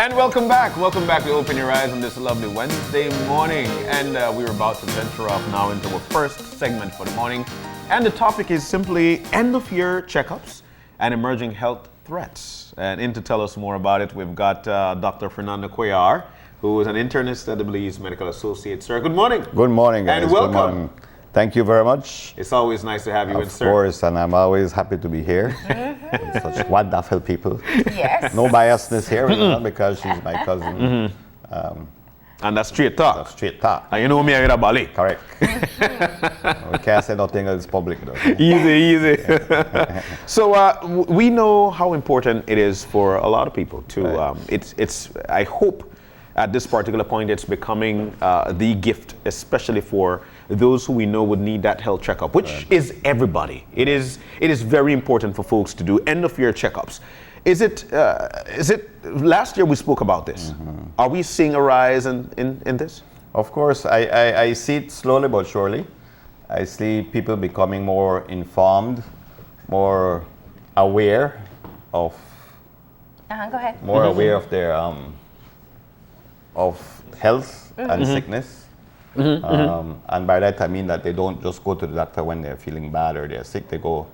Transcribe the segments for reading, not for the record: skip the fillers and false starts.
And welcome back. Welcome back to Open Your Eyes on this lovely Wednesday morning. And we're about to venture off now into our first segment for the morning. And the topic is simply end-of-year checkups and emerging health threats. And in to tell us more about it, we've got Dr. Fernando Cuellar, who is an internist at the Belize Medical Associates. Sir, good morning. Good morning, guys. And welcome. Good morning. Thank you very much. It's always nice to have you in, sir. Of course, and I'm always happy to be here. With such wonderful people. Yes. No biasness here, because she's my cousin. And that's straight talk. That's straight talk. And you know me, I'm Bali. Correct. We can't say nothing else public, though. Easy. So we know how important it is for a lot of people to. It's. I hope at this particular point it's becoming the gift, especially for those who we know would need that health checkup, which is everybody. It is very important for folks to do end of year checkups. Is it last year we spoke about this? Are we seeing a rise in this? Of course, I see it slowly but surely. I see people becoming more informed, more aware of Go ahead. more aware of their of health and sickness. And by that I mean that they don't just go to the doctor when they're feeling bad or they're sick. They go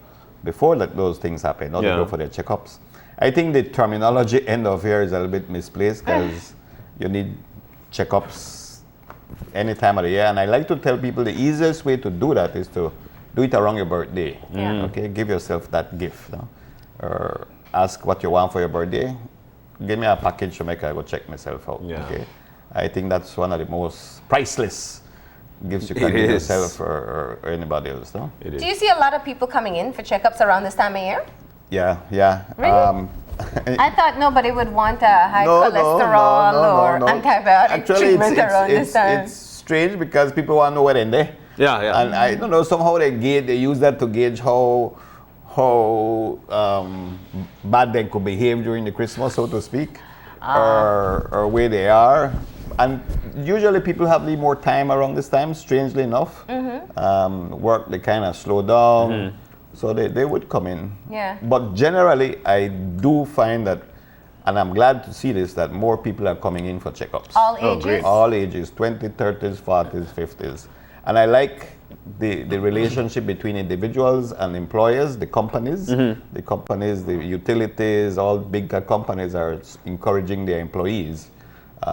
before those things happen, not they go for their checkups. I think the terminology end of year is a little bit misplaced because you need checkups any time of the year. And I like to tell people the easiest way to do that is to do it around your birthday. Okay, give yourself that gift. Or ask what you want for your birthday. Give me a package to make I go check myself out. Okay, I think that's one of the most priceless gifts you can give yourself or anybody else. No? Do you see a lot of people coming in for checkups around this time of year? Yeah. Really? I thought nobody would want a high cholesterol or antibiotic treatment around this time. It's strange because people want to know where they're there. Yeah. And I don't know, somehow they use that to gauge how bad they could behave during the Christmas, so to speak, or where they are. And usually people have more time around this time, strangely enough. Work, they kind of slow down, so they would come in. Yeah. But generally, I do find that, and I'm glad to see this, that more people are coming in for checkups. All ages? Great. All ages, 20s, 30s, 40s, 50s. And I like the relationship between individuals and employers, the companies, the utilities, all bigger companies are encouraging their employees.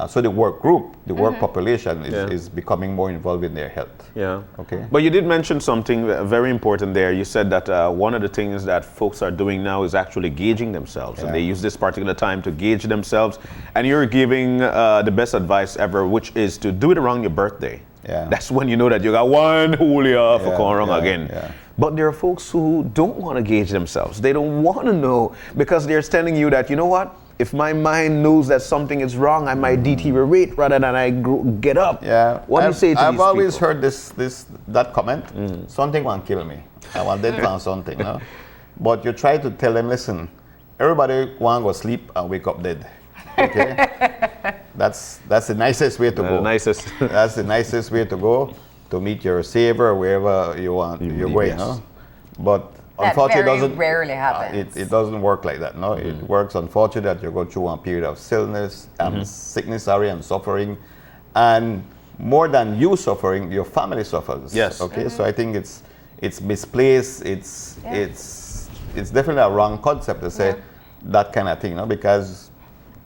So the work group, the work population is becoming more involved in their health. Yeah. Okay. But you did mention something very important there. You said that one of the things that folks are doing now is actually gauging themselves. And they use this particular time to gauge themselves. And you're giving the best advice ever, which is to do it around your birthday. Yeah. That's when you know that you got one whole year for going wrong again. Yeah. But there are folks who don't want to gauge themselves. They don't want to know because they're telling you that, you know what? If my mind knows that something is wrong, I might deteriorate rather than I get up. Yeah. What do you say to I've these always people? heard that comment. Something won't kill me. I want dead found something. No? But you try to tell them, listen, everybody want to go sleep and wake up dead. Okay? That's the nicest way to go. That's the nicest way to go to meet your savior wherever you want you're going. No? But that unfortunately, very rarely happens. It doesn't work like that. No, it works. Unfortunately, that you go through a period of sickness, and suffering, and more than you suffering, your family suffers. Yes. Okay. So I think it's misplaced. It's definitely a wrong concept to say that kind of thing. No, because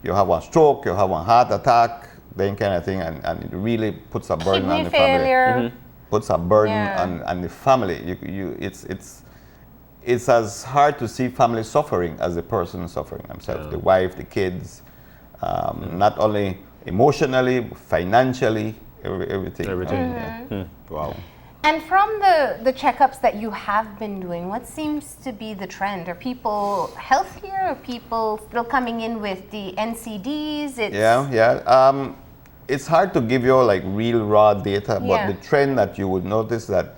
you have one stroke, you have one heart attack, then kind of thing, and it really puts a burden on the family. Puts a burden on the family. It's as hard to see family suffering as the person suffering themselves, the wife, the kids, not only emotionally, financially, everything. Wow. And from the checkups that you have been doing, what seems to be the trend? Are people healthier? Are people still coming in with the NCDs? It's hard to give you like real raw data, but the trend that you would notice that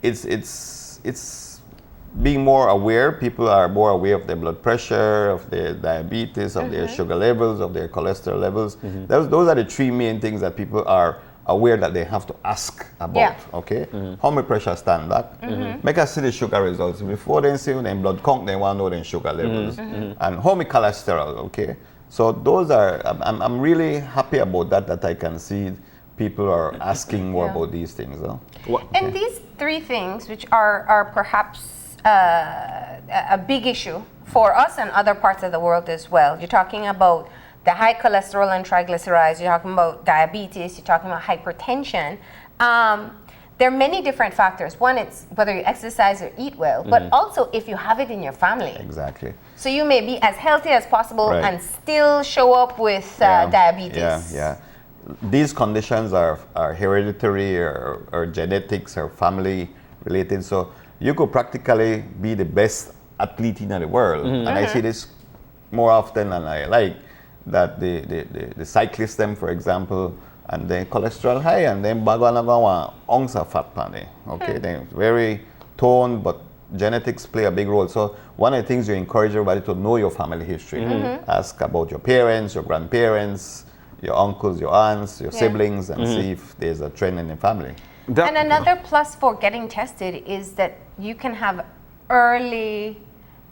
it's being more aware. People are more aware of their blood pressure, of their diabetes, of their sugar levels, of their cholesterol levels. Those are the three main things that people are aware that they have to ask about. Okay, how my pressure stand that? Make us see the sugar results before they see them blood count. They want to know their sugar levels and how my cholesterol. Okay, So those are, I'm really happy about that I can see people are asking more about these things. Huh? And these three things, which are perhaps a big issue for us and other parts of the world as well. You're talking about the high cholesterol and triglycerides, you're talking about diabetes, you're talking about hypertension. There are many different factors. One, it's whether you exercise or eat well, but also if you have it in your family. Exactly. So you may be as healthy as possible and still show up with diabetes. Yeah. These conditions are hereditary or genetics or family related. So you could practically be the best athlete in the world. And I see this more often than I like, that the cyclists, them, for example, and the cholesterol high, and then bagwana ounce of fat pan. Okay, they're very toned, but genetics play a big role. So one of the things you encourage everybody to know your family history. Ask about your parents, your grandparents, your uncles, your aunts, your siblings, and see if there's a trend in the family. And another plus for getting tested is that you can have early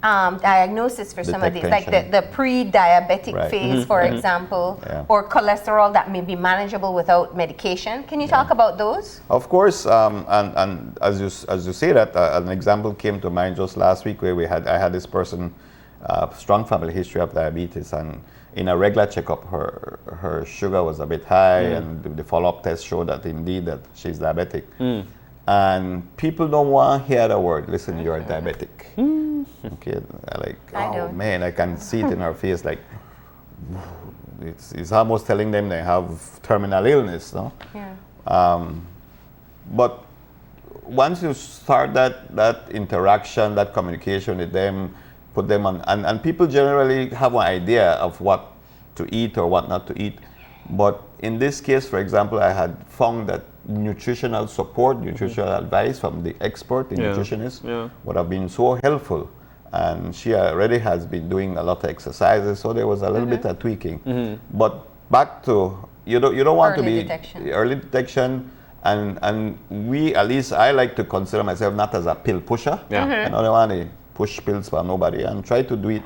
diagnosis for some of these, like the pre-diabetic phase, for example, or cholesterol that may be manageable without medication. Can you talk about those? Of course, and as you say that, an example came to mind just last week where I had this person, strong family history of diabetes, and in a regular checkup, her sugar was a bit high, and the follow-up test showed that indeed that she's diabetic. And people don't want to hear the word, listen, you're diabetic. Okay, like, oh man, I can see it in her face, like, it's almost telling them they have terminal illness, no? But once you start that interaction, that communication with them, put them on, and people generally have an idea of what to eat or what not to eat. But in this case, for example, I had found that nutritional support, nutritional advice from the expert, the nutritionist, would have been so helpful. And she already has been doing a lot of exercises, so there was a little bit of tweaking. But back to, you don't want early to be detection. Early detection. And we, at least I like to consider myself not as a pill pusher. I don't want to push pills for nobody, and try to do it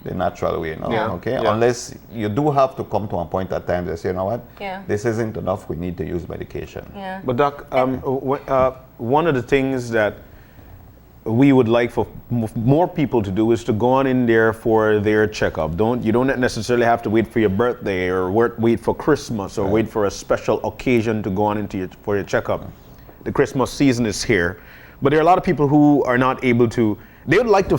the natural way, okay? Unless you do have to come to a point at times and say, you know what, this isn't enough, we need to use medication. But Doc, one of the things that we would like for more people to do is to go on in there for their checkup. You don't necessarily have to wait for your birthday or wait for Christmas or wait for a special occasion to go on for your checkup. The Christmas season is here, but there are a lot of people who are not able to. They would like to.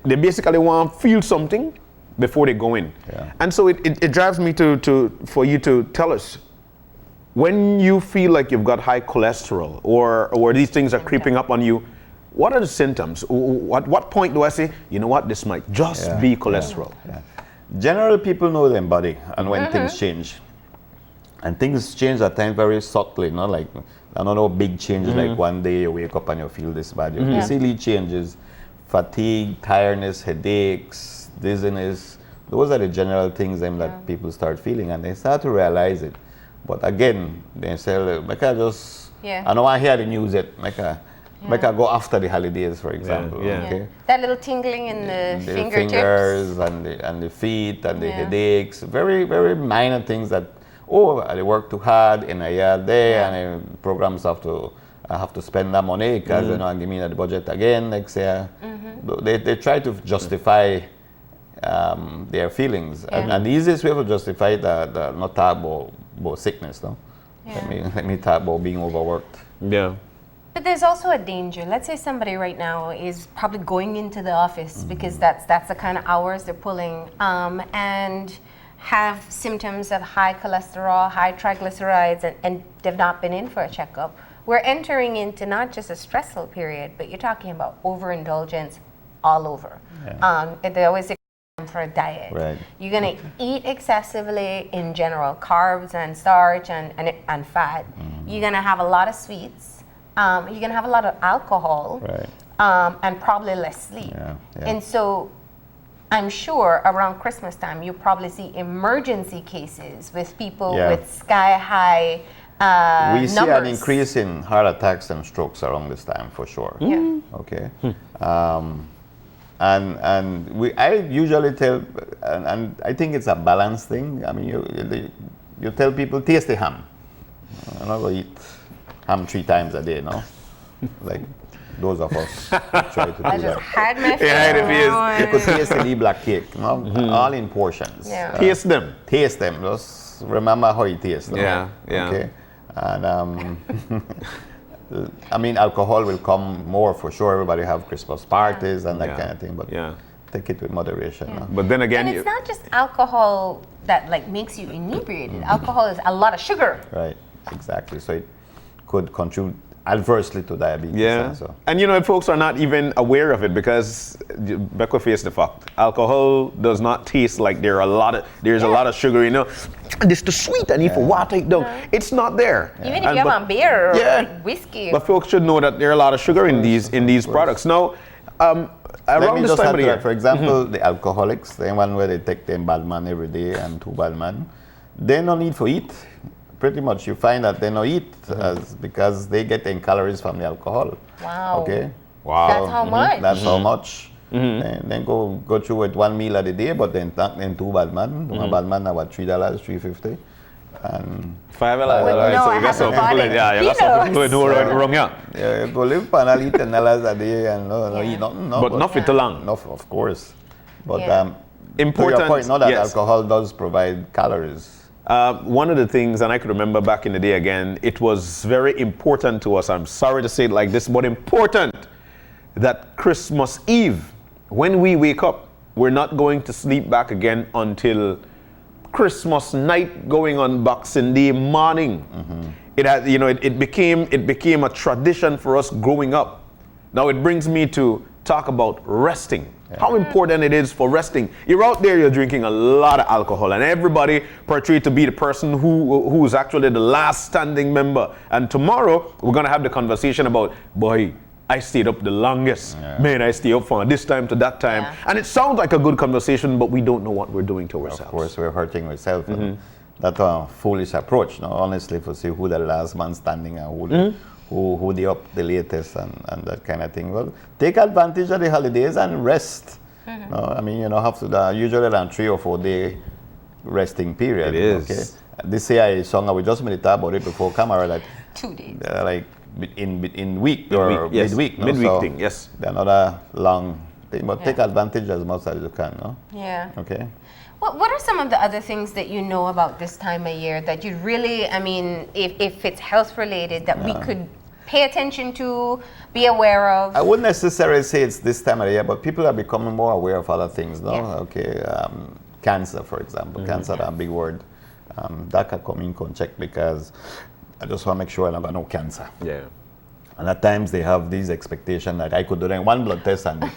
They basically want to feel something before they go in, and so it drives me for you to tell us when you feel like you've got high cholesterol or these things are creeping up on you. What are the symptoms? At what point do I say, you know what, this might just be cholesterol? Generally, people know their body and when things change. And things change at times very subtly, not like, I don't know, big changes like one day you wake up and you feel this bad. You see changes, fatigue, tiredness, headaches, dizziness. Those are the general things that people start feeling, and they start to realize it. But again, they say, I don't want to hear the news yet. Make I go after the holidays, for example. Okay? That little tingling in the fingers and the feet and the headaches. Very, very minor things that, I work too hard in a year there, and the programs I have to spend that money because give me the budget again next year. They try to justify their feelings, and the easiest way to justify that not talk about sickness, no. Let me talk about being overworked. But there's also a danger. Let's say somebody right now is probably going into the office because that's the kind of hours they're pulling, and have symptoms of high cholesterol, high triglycerides, and they've not been in for a checkup. We're entering into not just a stressful period, but you're talking about overindulgence all over. They always say for a diet. You're going to eat excessively in general, carbs and starch and fat. You're going to have a lot of sweets. You're going to have a lot of alcohol, and probably less sleep. And so I'm sure around Christmas time, you'll probably see emergency cases with people with sky high we see an increase in heart attacks and strokes around this time for sure. Okay. And I usually tell, and I think it's a balance thing. I mean, you tell people, taste the ham. I'm not going to eat ham 3 times a day, no? Like those of us try to do I just that. had my face. You could taste the black cake, no? All in portions. Yeah. Taste them. Taste them. Just remember how it tastes. No? Yeah, yeah. Okay. And I mean, alcohol will come more for sure. Everybody have Christmas parties and that kind of thing, but take it with moderation. Yeah. No? But then again, And it's not just alcohol that like makes you inebriated. Alcohol is a lot of sugar. Right, exactly. So it could contribute adversely to diabetes. yeah. So. And you know, folks are not even aware of it because Becca faced the fact. Alcohol does not taste like there's a lot of sugar, you know. This the sweet, I need for water it down. It's not there. Even if you have a beer or like whiskey. But folks should know that there are a lot of sugar in these products. Now, around this time of the year. For example, the alcoholics, the one where they take them bad man every day and 2 bad man, they no need to eat. Pretty much you find that they don't eat because they get in calories from the alcohol. Wow. Okay. Wow. That's how much. That's how much. Then go through with 1 meal at a day, but then 2 bad man. 1 bad man about $3, $3.50. And $5. No, I haven't bought it. Yeah, you got some people who are wrong, yeah. you go live panel eat $10 a day and no eat nothing. No, But nothing too long. Enough, of course. But Important. to your point, not that yes. alcohol does provide calories. One of the things, and I could remember back in the day again, it was very important to us. I'm sorry to say it like this, but important that Christmas Eve, when we wake up, we're not going to sleep back again until Christmas night, going on Boxing Day morning. It had, you know, it became a tradition for us growing up. Now it brings me to talk about resting. How important it is for resting. You're out there, you're drinking a lot of alcohol, and everybody portrayed to be the person who's actually the last standing member. And tomorrow, we're going to have the conversation about, boy, I stayed up the longest. Man, I stayed up from this time to that time. And it sounds like a good conversation, but we don't know what we're doing to ourselves. Of course, we're hurting ourselves. And that's a foolish approach, no? Honestly, to see who the last man standing and who the up the latest and that kind of thing. Well, take advantage of the holidays and rest. I mean, you know, have to usually around 3 or 4 day resting period. It is. Okay. This year I sung, I was just made talk about it before camera, like 2 days. Like in week or yes. midweek. No? Midweek So thing, yes. They're not a long thing, but take advantage as much as you can. No? Yeah. Okay. What are some of the other things that you know about this time of year that you really, I mean, if it's health related, that we could pay attention to, be aware of? I wouldn't necessarily say it's this time of the year, but people are becoming more aware of other things, no? Yeah. Okay, cancer, for example. Cancer, that's a big word. That can come in and check because I just want to make sure I don't got no cancer. Yeah. And at times they have these expectations that I could do them 1 blood test and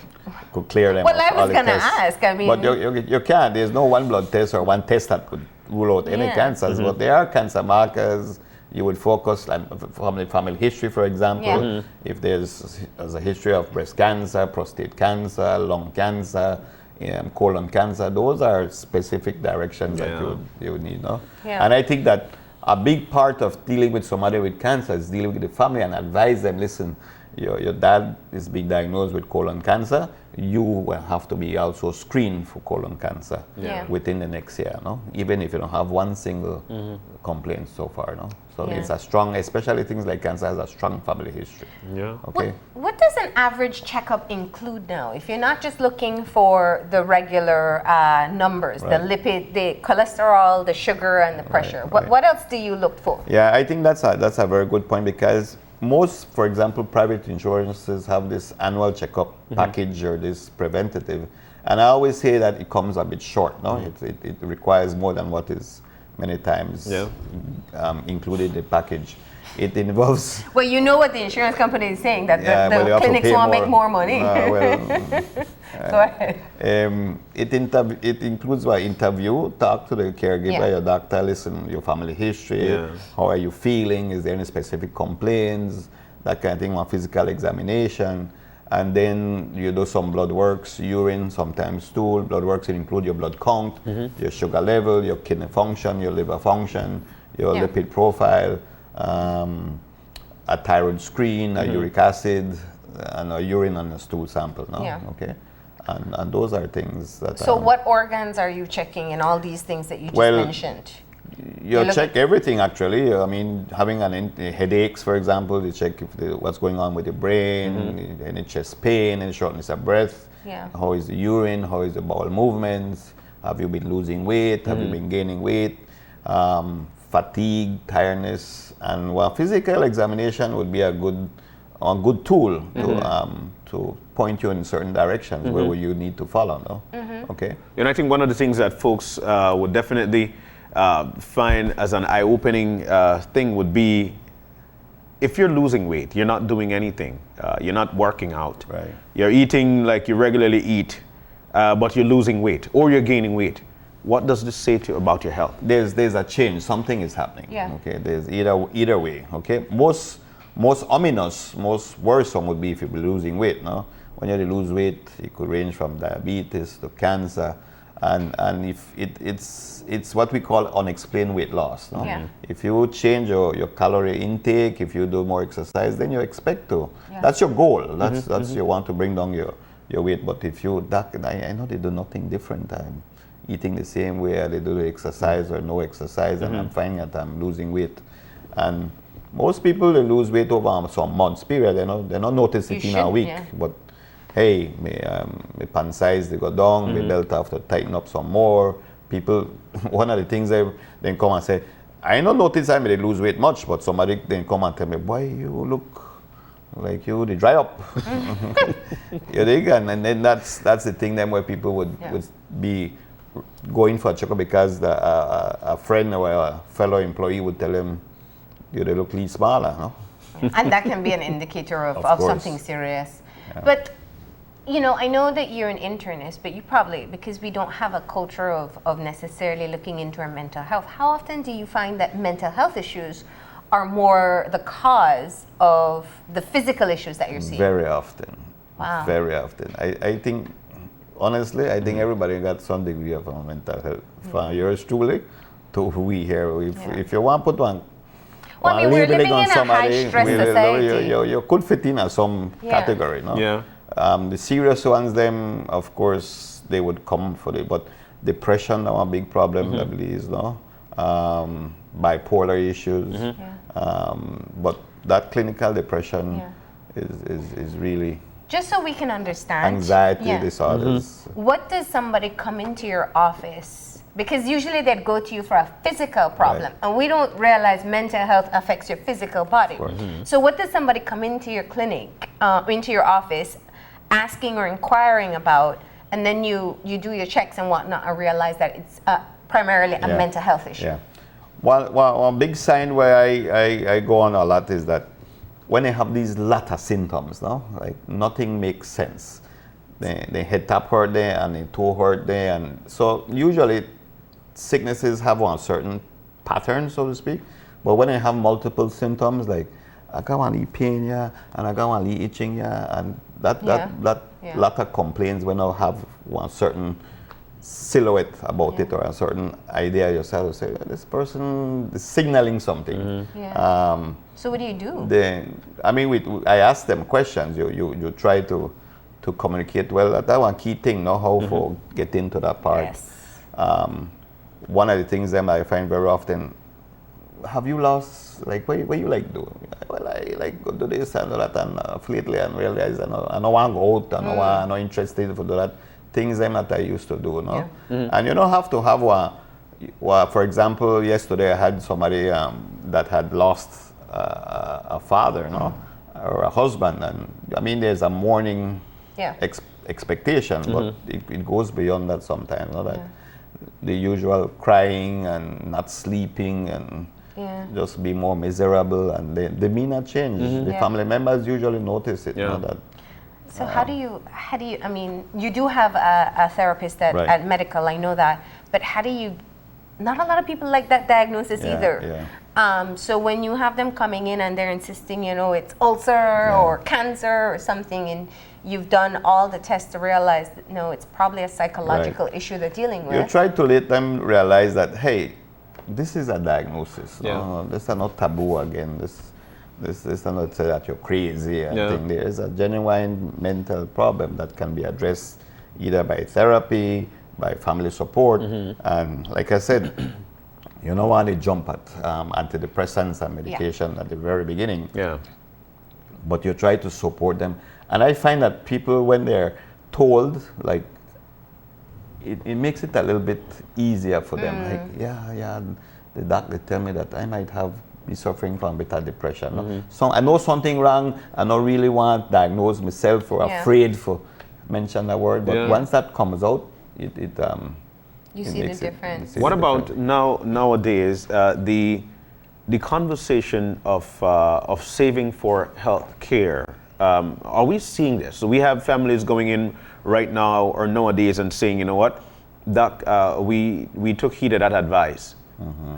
could clear them. Well, of I all was the going to tests. ask. I mean, But you can't. There's no 1 blood test or 1 test that could rule out any cancers. But there are cancer markers. You would focus like from the family history, for example. If there's a history of breast cancer, prostate cancer, lung cancer, colon cancer, those are specific directions that you would need. No? Yeah. And I think that a big part of dealing with somebody with cancer is dealing with the family and advise them, listen, your dad is being diagnosed with colon cancer, you will have to be also screened for colon cancer within the next year, no? Even if you don't have 1 single complaint so far, no? So it's a strong, especially things like cancer has a strong family history. Yeah. Okay. What does an average checkup include now? If you're not just looking for the regular numbers, the lipid, the cholesterol, the sugar, and the pressure, what else do you look for? Yeah, I think that's a very good point because most, for example, private insurances have this annual checkup package or this preventative, and I always say that it comes a bit short. No, it requires more than what is many times included in the package. It involves. Well, you know what the insurance company is saying, that well, the clinics want to make more money. Go ahead. It includes an interview, talk to the caregiver, your doctor, listen, your family history, how are you feeling, is there any specific complaints, that kind of thing, one physical examination. And then you do some blood works, urine, sometimes stool. Blood works include your blood count, your sugar level, your kidney function, your liver function, your lipid profile, a thyroid screen, a uric acid, and a urine and a stool sample. No? Okay. And those are things that... So what organs are you checking in all these things that you just mentioned? You check everything, actually. I mean, having headaches, for example, you check what's going on with the brain, any chest pain, any shortness of breath, how is the urine, how is the bowel movements, have you been losing weight, have you been gaining weight, fatigue, tiredness, and physical examination would be a good tool to point you in certain directions where you need to follow. No? Okay. And I think one of the things that folks would definitely find as an eye-opening thing would be, if you're losing weight, you're not doing anything, you're not working out, right. You're eating like you regularly eat, but you're losing weight or you're gaining weight. What does this say to you about your health? There's a change. Something is happening. Yeah. Okay. There's either way. Okay. Most ominous, most worrisome would be if you're losing weight. No, when you lose weight, it could range from diabetes to cancer, and if it's what we call unexplained weight loss. No? Yeah. If you change your calorie intake, if you do more exercise, then you expect to. Yeah. That's your goal. That's you want to bring down your weight. But if I know they do nothing different. I'm eating the same way they do the exercise or no exercise, and I'm finding that I'm losing weight. And most people, they lose weight over some months period. They don't notice it in a week. Yeah. But hey, my pant size they go down, my belt have to tighten up some more. People, one of the things they come and say, I don't notice I may lose weight much, but somebody then come and tell me, boy, you look like you dry up. You dig? And then that's the thing then where people would be going for a checkup because a friend or a fellow employee would tell him, you look a little smaller, no? And that can be an indicator of something serious. Yeah. But, I know that you're an internist, but you probably, because we don't have a culture of necessarily looking into our mental health, how often do you find that mental health issues are more the cause of the physical issues that you're seeing? Very often. Wow. Very often. I think, honestly, I think everybody got some degree of mental health. From yours truly to we here. If you want to put one, well, I mean, we're living in a high-stress society. You could fit in some category, no? Yeah. The serious ones, them, of course, they would come for it. But depression, are a big problem, I believe, no? Bipolar issues. But that clinical depression is really... Just so we can understand. Anxiety disorders. What does somebody come into your office? Because usually they'd go to you for a physical problem, and we don't realize mental health affects your physical body. So what does somebody come into your clinic, into your office, asking or inquiring about, and then you do your checks and whatnot and realize that it's primarily a mental health issue? Yeah. Well, one big sign where I go on a lot is that when they have these latter symptoms, no, like nothing makes sense. They head top hurt there and the toe hurt there, and so usually sicknesses have one certain pattern, so to speak. But when they have multiple symptoms, like I got one pain here, and I got one itching here, and that latter complaints when I have one certain silhouette about it or a certain idea yourself, say this person is signaling something. So what do you do? I ask them questions. You try to communicate well. That's one key thing, know how to get into that part. Yes. One of the things that I find very often, have you lost, like, what you like do? Well, I like go do this and that, and lately and realize I don't want to go out, I'm not interested for that. Things that I used to do, no? And you don't have to have for example, yesterday I had somebody that had lost a father, no? Or a husband, and I mean there's a mourning expectation, but it goes beyond that sometimes, no? That the usual crying and not sleeping and just be more miserable, and the demeanor change. The family members usually notice it, you know, that. So how do you, I mean, you do have a therapist at medical, I know that, but how do you, not a lot of people like that diagnosis either. So when you have them coming in and they're insisting, it's ulcer or cancer or something, and you've done all the tests to realize that, no, it's probably a psychological issue they're dealing with. You try to let them realize that, hey, this is a diagnosis. This is not taboo again. This is not say that you're crazy. I think there is a genuine mental problem that can be addressed either by therapy, by family support. And like I said, you don't want to jump at antidepressants and medication at the very beginning. Yeah. But you try to support them. And I find that people, when they're told, like, it makes it a little bit easier for them. Like, the doctor tell me that I might be suffering from beta depression. So I know something wrong. I don't really want to diagnose myself or afraid for mention that word. But once that comes out, you see the difference. What about nowadays the conversation of saving for health care? Are we seeing this? So we have families going in right now or nowadays and saying, you know what, doc, we took heed of that advice,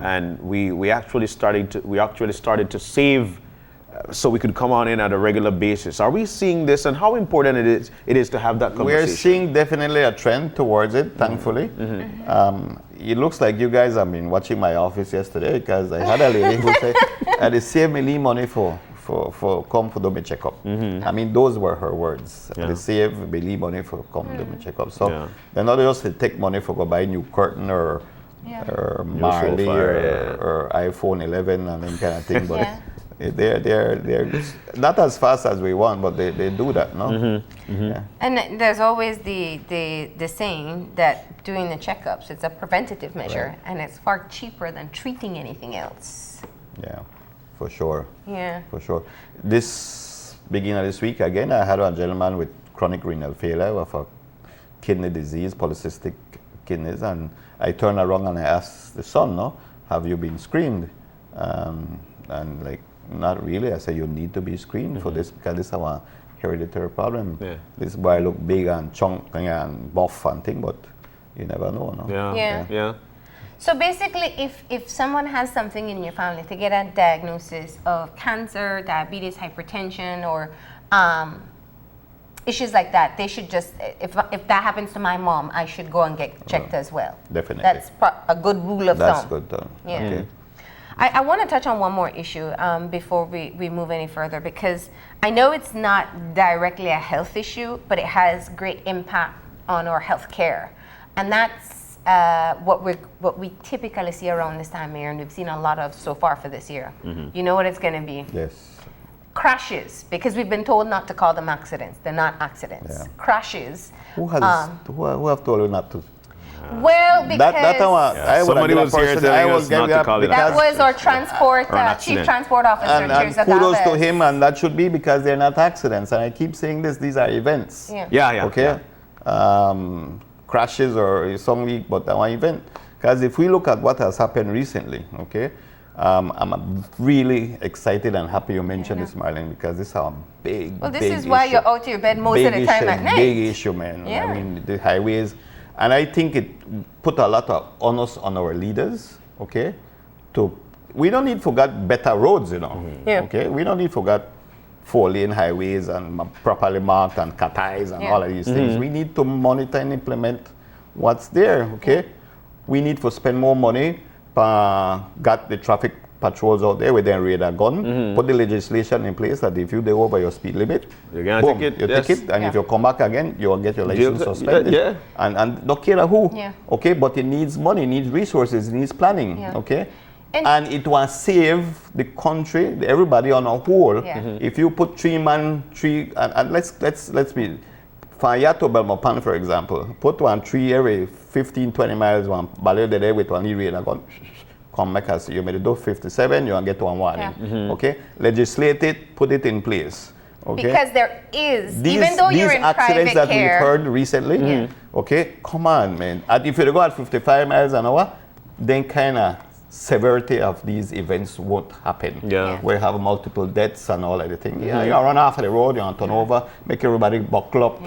and we actually started to save so we could come on in at a regular basis. Are we seeing this, and how important it is to have that conversation? We're seeing definitely a trend towards it, thankfully. It looks like you guys have been watching my office yesterday, because I had a lady who said, they saved me money for come for do my checkup. I mean, those were her words. They save me money for come do my checkup. So they're not just to take money for go buy new curtain or Marley or iPhone 11 and that kind of thing, but they're not as fast as we want, but they do that, no? And there's always the saying that doing the checkups, it's a preventative measure, and it's far cheaper than treating anything else. Yeah, for sure. Yeah. For sure. This beginning of this week, again, I had a gentleman with chronic renal failure with a kidney disease, polycystic kidneys, and I turned around and I asked the son, no, have you been screened? And like, not really. I said, you need to be screened for this, because this is a hereditary problem. This boy look big and chunky and buff and thing, but you never know, no? Yeah. So basically, if someone has something in your family, to get a diagnosis of cancer, diabetes, hypertension, or issues like that, they should just, if that happens to my mom, I should go and get checked as well. Definitely. That's a good rule of thumb. That's good though. Yeah. Okay. I want to touch on one more issue before we move any further, because I know it's not directly a health issue, but it has great impact on our health care. And that's what we typically see around this time of year, and we've seen a lot of so far for this year. You know what it's going to be? Yes. Crashes, because we've been told not to call them accidents. They're not accidents. Crashes. Who have told you not to? Well, because somebody was here telling us not to call it. That was our transport chief transport officer. And kudos to him, and that should be, because they're not accidents. And I keep saying this: these are events. Okay. Crashes or some week, but one event. Because if we look at what has happened recently, okay, I'm really excited and happy you mentioned this, Marlene, because this is a big. Well, this big is why issue. you're out of your bed most of the time at night. Big issue, man. I mean, the highways. And I think it put a lot of onus on our leaders, okay? We don't need to forget better roads, you know, okay? We don't need to forget 4-lane highways and properly marked and cut ties and all of these things. We need to monitor and implement what's there, okay? We need to spend more money, got the traffic patrols out there with their radar gun, put the legislation in place that if you go over your speed limit, you're gonna take it, and if you come back again, you'll get your license suspended. And don't care who, okay? But it needs money, it needs resources, it needs planning, okay? And it will save the country, everybody on a whole. If you put and let's be, Fayato Belmopan, for example, put 1 tree every 15-20 miles, one ballet there with one radar gun. Come back as you made do 57, you will get one warning. Okay, legislate it, put it in place. Okay, because there is, even though you're in private care, these accidents that we've heard recently. Okay, come on, man. And if you go at 55 miles an hour, then kind of severity of these events won't happen. We have multiple deaths and all of the thing. You run off of the road, you turn over, make everybody buckle up.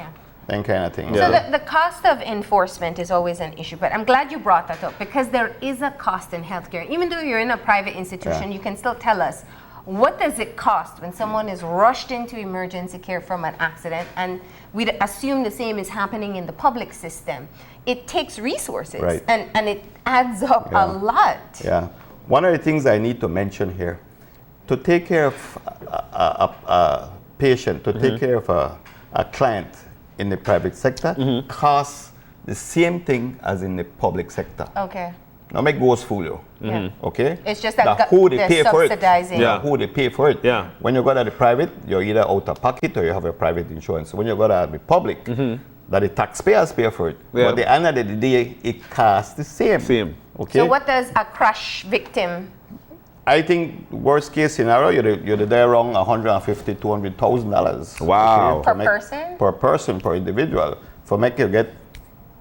That kind of thing. So the cost of enforcement is always an issue, but I'm glad you brought that up, because there is a cost in healthcare. Even though you're in a private institution, you can still tell us, what does it cost when someone is rushed into emergency care from an accident? And we'd assume the same is happening in the public system. It takes resources, and it adds up a lot. One of the things I need to mention here, to take care of a patient, to take care of a client in the private sector costs the same thing as in the public sector. Okay. Now make ghosts fool you. Okay? It's just that who they they're pay for it. subsidizing. Who they pay for it. Yeah. When you go to the private, you're either out of pocket or you have a private insurance. So when you go to the public, that the taxpayers pay for it. Yeah. But at the end of the day, it costs the same. Okay? So what does a crash victim? I think worst case scenario, you're there around $150,000, $200,000. Wow. Okay? Per person? Per person, per individual. For make you get,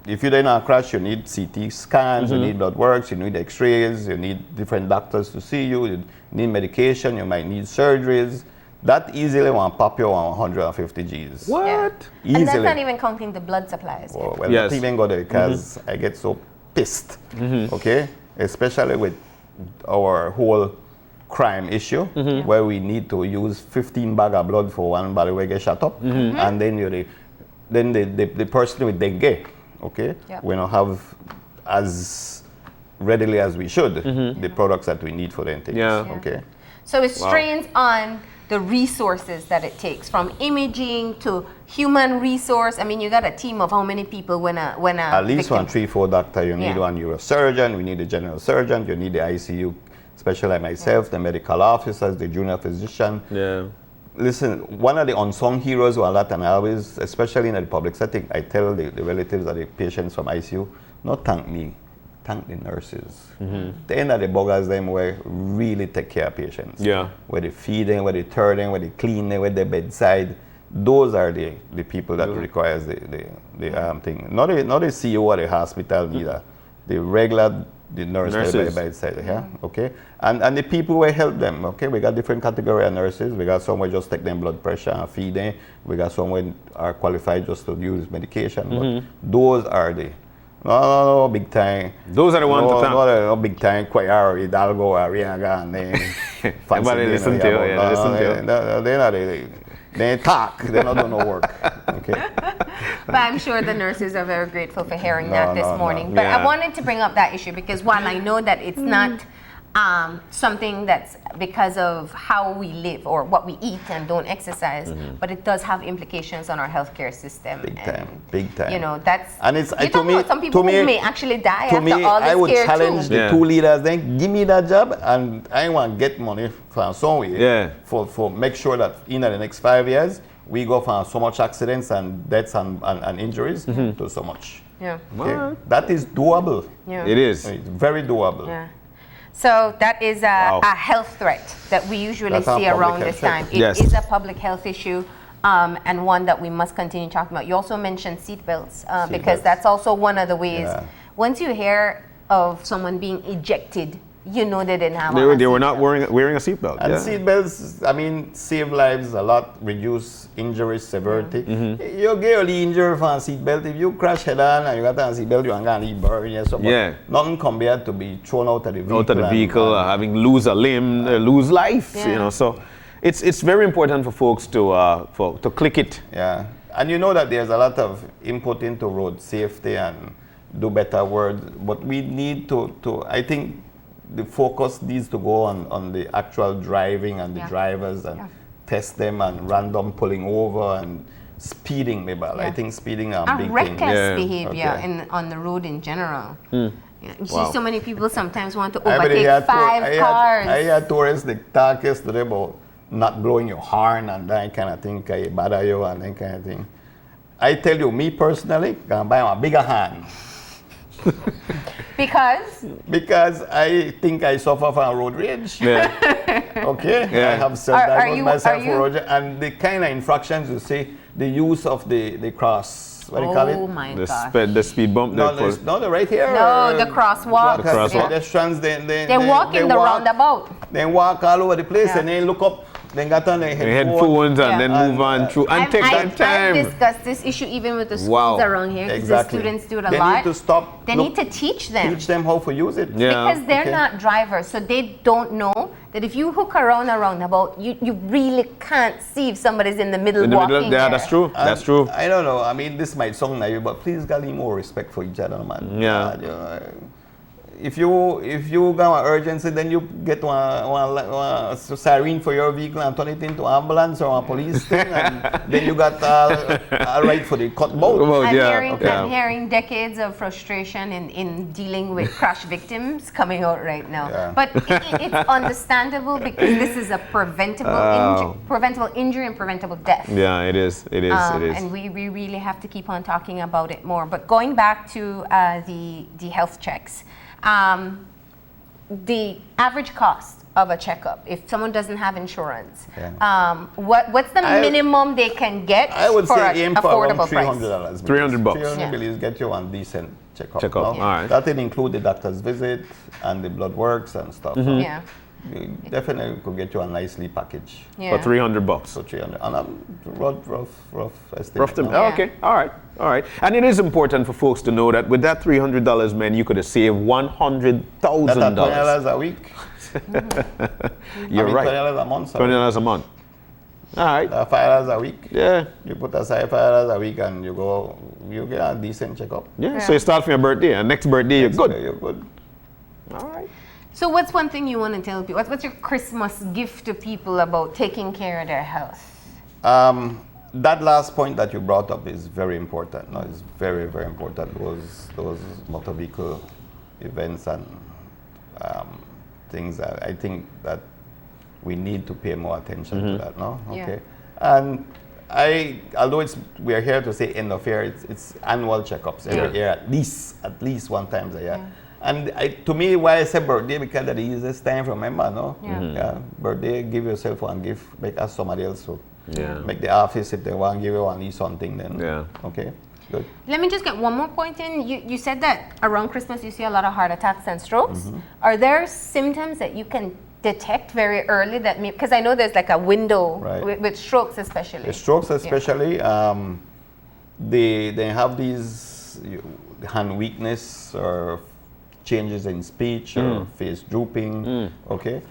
if you're in a crash, you need CT scans, you need blood works, you need X-rays, you need different doctors to see you, you need medication, you might need surgeries. That easily will pop you on 150 Gs. What? Yeah. Easily. And that's not even counting the blood supplies. Well, Yes. not even go there because I get so pissed, okay? Especially with our whole crime issue where we need to use 15 bag of blood for one body where get shut up, and then the person with dengue, okay, we don't have as readily as we should the products that we need for the intake. Okay. So it strains on the resources that it takes, from imaging to human resource. I mean, you got a team of how many people when a at least victim? 1, 3, 4 doctor. You need one neurosurgeon. We need a general surgeon. You need the ICU, especially like myself, the medical officers, the junior physician. Yeah. Listen, one of the unsung heroes who a lot, and I always, especially in the public setting, I tell the relatives of the patients from ICU, not thank me, thank the nurses. The end of the buggers, them where really take care of patients. Yeah. Where they feed them, where they turn them, where they clean them, where they bedside. Those are the people that requires the thing. Not the CEO of the hospital neither. The regular nurses. Bedside, okay? And the people who help them, okay? We got different category of nurses. We got some who just take them blood pressure and feed them. We got some who are qualified just to use medication. But those are the no, big time. Those are the ones to thank. No, big time. Cuellar, Hidalgo, Arriaga, and then Everybody listen to you. They're not. They talk. They're not doing no work. Okay. But I'm sure the nurses are very grateful for hearing that this morning. But I wanted to bring up that issue because while I know that it's not something that's because of how we live or what we eat and don't exercise, but it does have implications on our healthcare system. Big time. You know, that's, and it's you don't know, some people who may actually die after all this I would care challenge too. the two leaders then, give me that job and I want to get money from somewhere for make sure that in the next 5 years, we go from so much accidents and deaths and injuries to so much. Yeah. Okay? That is doable. Yeah. It is. It's very doable. Yeah. So that is a health threat that we usually see around this time. It is a public health issue and one that we must continue talking about. You also mentioned seatbelts because that's also one of the ways. Once you hear of someone being ejected, you know they didn't have They were not wearing a seatbelt. And seatbelts, I mean, save lives a lot, reduce injury severity. You get only injured from a seatbelt. If you crash head on and you got a seatbelt, you ain't gonna leave burn or something. Nothing compared to be thrown out of the vehicle. Out of the vehicle, having lose a limb, lose life. You know, so it's very important for folks to click it. Yeah, and you know that there's a lot of input into road safety and do better word, but we need to I think the focus needs to go on the actual driving and the drivers and test them and random pulling over and speeding maybe. I think speeding are a big thing. Reckless behavior on the road in general. You see so many people sometimes want to overtake 5 cars. I had tourists they talk yesterday about not blowing your horn and that kind of thing, you bother you and that kind of thing. I tell you, me personally, gonna buy a bigger hand. Because I think I suffer from road rage. Okay? I have self-diagnosed myself for road rage. And the kind of infractions you see, the use of the cross, what do you call it? Oh my gosh. The speed bump. No, they're right here. No, the crosswalk. The crosswalk. Pedestrians, they walk in the roundabout. They walk all over the place and they look up. Then got on their headphones and then move on through and take that time. I've discussed this issue even with the schools around here because the students do it a lot. They need to stop. They need to teach them. Teach them how to use it. Because they're not drivers, so they don't know that if you hook around a roundabout, you really can't see if somebody's in the middle walking. Yeah, that's true. That's true. I don't know. I mean, this might sound naive, but please got more respect for each other, man. if you go an urgency, then you get one siren for your vehicle and turn it into ambulance or a police thing, and then you got a right for the cut boat. I'm hearing decades of frustration in dealing with crash victims coming out right now. Yeah. But it's understandable because this is a preventable injury and preventable death. Yeah, it is. It is. And we really have to keep on talking about it more. But going back to the health checks. The average cost of a checkup, if someone doesn't have insurance, what's the minimum they can get I would for say an aim for affordable $300. $300. $300 Belize get you one decent checkup. All right. That will include the doctor's visit and the blood works and stuff. Yeah. You definitely could get you a nice sleep package. Yeah. For $300. So 300, and rough estimate. Rough to, okay, all right. And it is important for folks to know that with that $300, man, you could have saved $100,000. $20 a week. You're right. $20 a month. Sorry. $20 a month. All right. $5 a week. Yeah. You put aside $5 a week and you get a decent checkup. Yeah. So you start from your birthday, and next birthday you're good. You're good. All right. So what's one thing you want to tell people? What's your Christmas gift to people about taking care of their health? That last point that you brought up is very important. No, it's very, very important. Those motor vehicle events and things that I think that we need to pay more attention to that. No, okay. Yeah. And although we are here to say end of year, it's annual checkups every year, at least one time a year. Yeah. And to me, why I say birthday, because that's the easiest time to remember, no? Yeah. Birthday, give yourself one gift, make ask somebody else to make the office, if they want to give you one, something, then okay, good. Let me just get one more point in. You said that around Christmas you see a lot of heart attacks and strokes. Are there symptoms that you can detect very early that because I know there's like a window with strokes especially. The strokes especially, they have these hand weakness or changes in speech or face drooping, okay?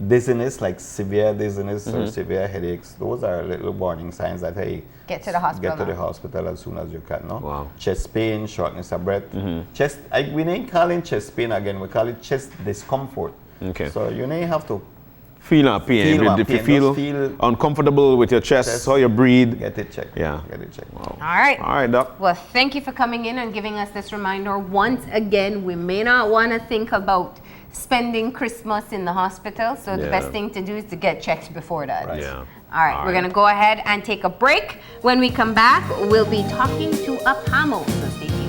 Dizziness, like severe dizziness or severe headaches, those are little warning signs that, hey, get to the hospital as soon as you can, no? Wow. Chest pain, shortness of breath. We ain't calling chest pain again, we call it chest discomfort. Okay. So you may have to feel a pain. If you feel uncomfortable with your chest, how you breathe, get it checked. Yeah. Get it checked. Wow. All right, Doc. Well, thank you for coming in and giving us this reminder. Once again, we may not want to think about spending Christmas in the hospital, so the best thing to do is to get checked before that. Right. Yeah. All right, we're going to go ahead and take a break. When we come back, we'll be talking to a PAMO. So stay tuned.